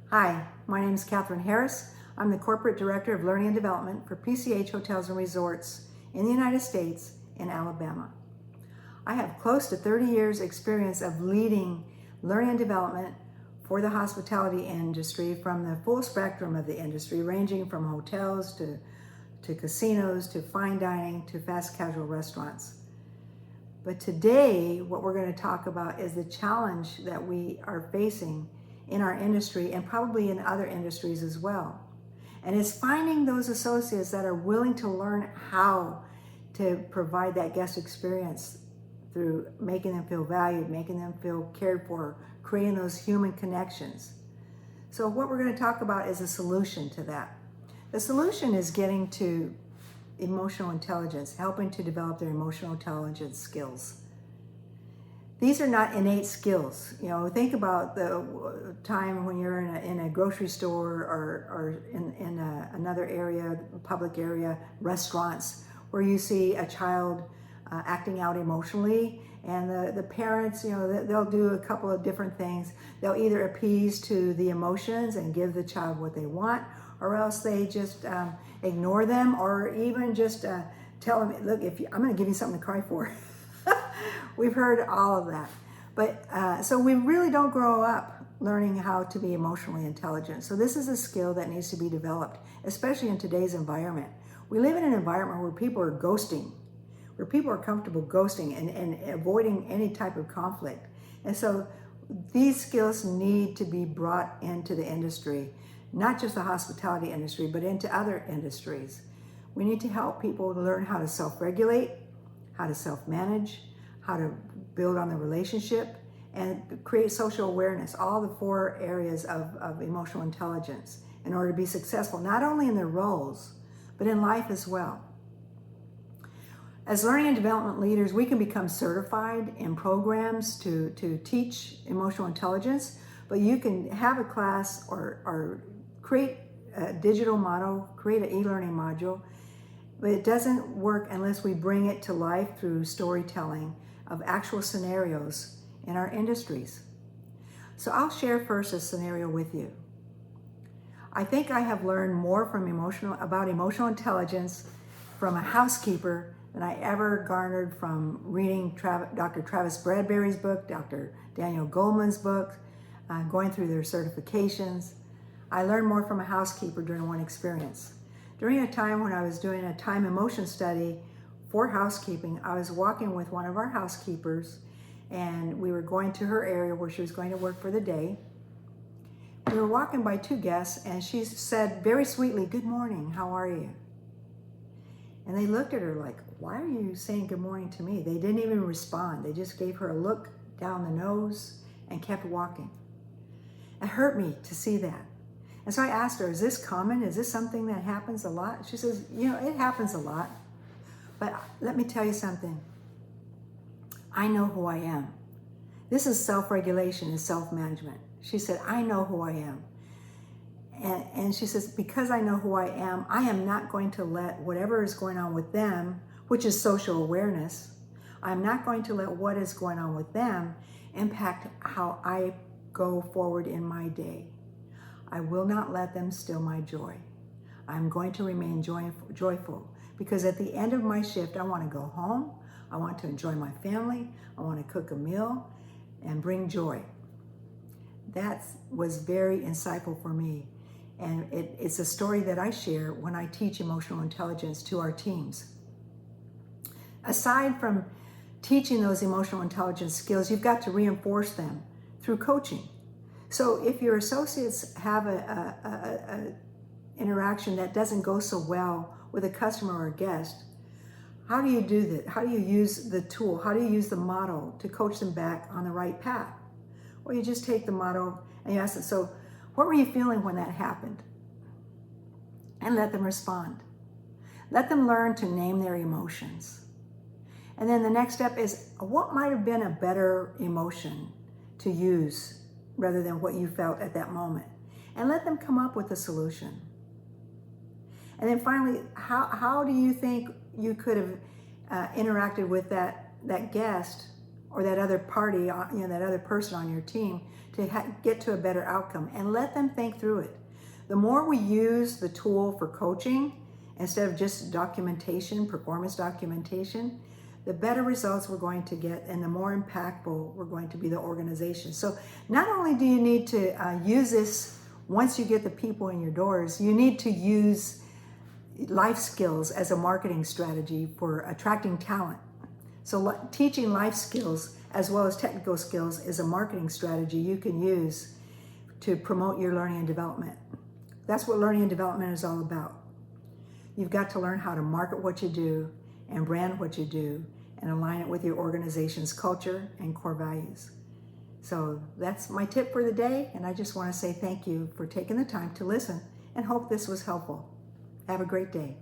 Hi, my name is Kathryn Harris. I'm the Corporate Director of Learning and Development for PCH Hotels and Resorts in the United States in Alabama. I have close to 30 years experience of leading learning and development for the hospitality industry from the full spectrum of the industry, ranging from hotels to casinos, to fine dining, to fast casual restaurants. But today, what we're going to talk about is the challenge that we are facing in our industry and probably in other industries as well. And it's finding those associates that are willing to learn how to provide that guest experience through making them feel valued, making them feel cared for, creating those human connections. So what we're going to talk about is a solution to that. The solution is getting to emotional intelligence, helping to develop their emotional intelligence skills. These are not innate skills. You know, think about the time when you're in a grocery store or in another area, public area, restaurants, where you see a child acting out emotionally, and the parents, you know, they'll do a couple of different things. They'll either appease to the emotions and give the child what they want, or else they just ignore them, or even just tell them, look, I'm going to give you something to cry for. We've heard all of that. But so we really don't grow up learning how to be emotionally intelligent. So this is a skill that needs to be developed, especially in today's environment. We live in an environment where people are ghosting, where people are comfortable ghosting and avoiding any type of conflict. And so these skills need to be brought into the industry, not just the hospitality industry, but into other industries. We need to help people learn how to self-regulate, how to self-manage, how to build on the relationship, and create social awareness, all the 4 areas of emotional intelligence in order to be successful, not only in their roles, but in life as well. As learning and development leaders, we can become certified in programs to teach emotional intelligence, but you can have a class or create a digital model, create an e-learning module, but it doesn't work unless we bring it to life through storytelling of actual scenarios in our industries. So I'll share first a scenario with you. I think I have learned more about emotional intelligence from a housekeeper than I ever garnered from reading Dr. Travis Bradberry's book, Dr. Daniel Goleman's book, going through their certifications. I learned more from a housekeeper during one experience. During a time when I was doing a time emotion study for housekeeping, I was walking with one of our housekeepers, and we were going to her area where she was going to work for the day. We were walking by 2 guests, and she said very sweetly, "Good morning, how are you?" And they looked at her like, "Why are you saying good morning to me?" They didn't even respond. They just gave her a look down the nose and kept walking. It hurt me to see that. And so I asked her, "Is this common? Is this something that happens a lot?" She says, "You know, it happens a lot. But let me tell you something. I know who I am." This is self-regulation and self-management. She said, "I know who I am." And she says, because I know who I am not going to let whatever is going on with them, which is social awareness, I'm not going to let what is going on with them impact how I go forward in my day. I will not let them steal my joy. I'm going to remain joyful. Because at the end of my shift, I want to go home, I want to enjoy my family, I want to cook a meal and bring joy. That was very insightful for me. And it's a story that I share when I teach emotional intelligence to our teams. Aside from teaching those emotional intelligence skills, you've got to reinforce them through coaching. So if your associates have a interaction that doesn't go so well with a customer or a guest, how do you do that? How do you use the tool? How do you use the model to coach them back on the right path? Well, you just take the model and you ask them, "So what were you feeling when that happened?" And let them respond. Let them learn to name their emotions. And then the next step is, what might have been a better emotion to use rather than what you felt at that moment? And let them come up with a solution. And then finally, how do you think you could have interacted with that guest or that other party, that other person on your team to get to a better outcome, and let them think through it. The more we use the tool for coaching instead of just documentation, performance documentation, the better results we're going to get and the more impactful we're going to be the organization. So not only do you need to use this once you get the people in your doors, you need to use life skills as a marketing strategy for attracting talent. So teaching life skills as well as technical skills is a marketing strategy you can use to promote your learning and development. That's what learning and development is all about. You've got to learn how to market what you do and brand what you do and align it with your organization's culture and core values. So that's my tip for the day, and I just want to say thank you for taking the time to listen and hope this was helpful. Have a great day.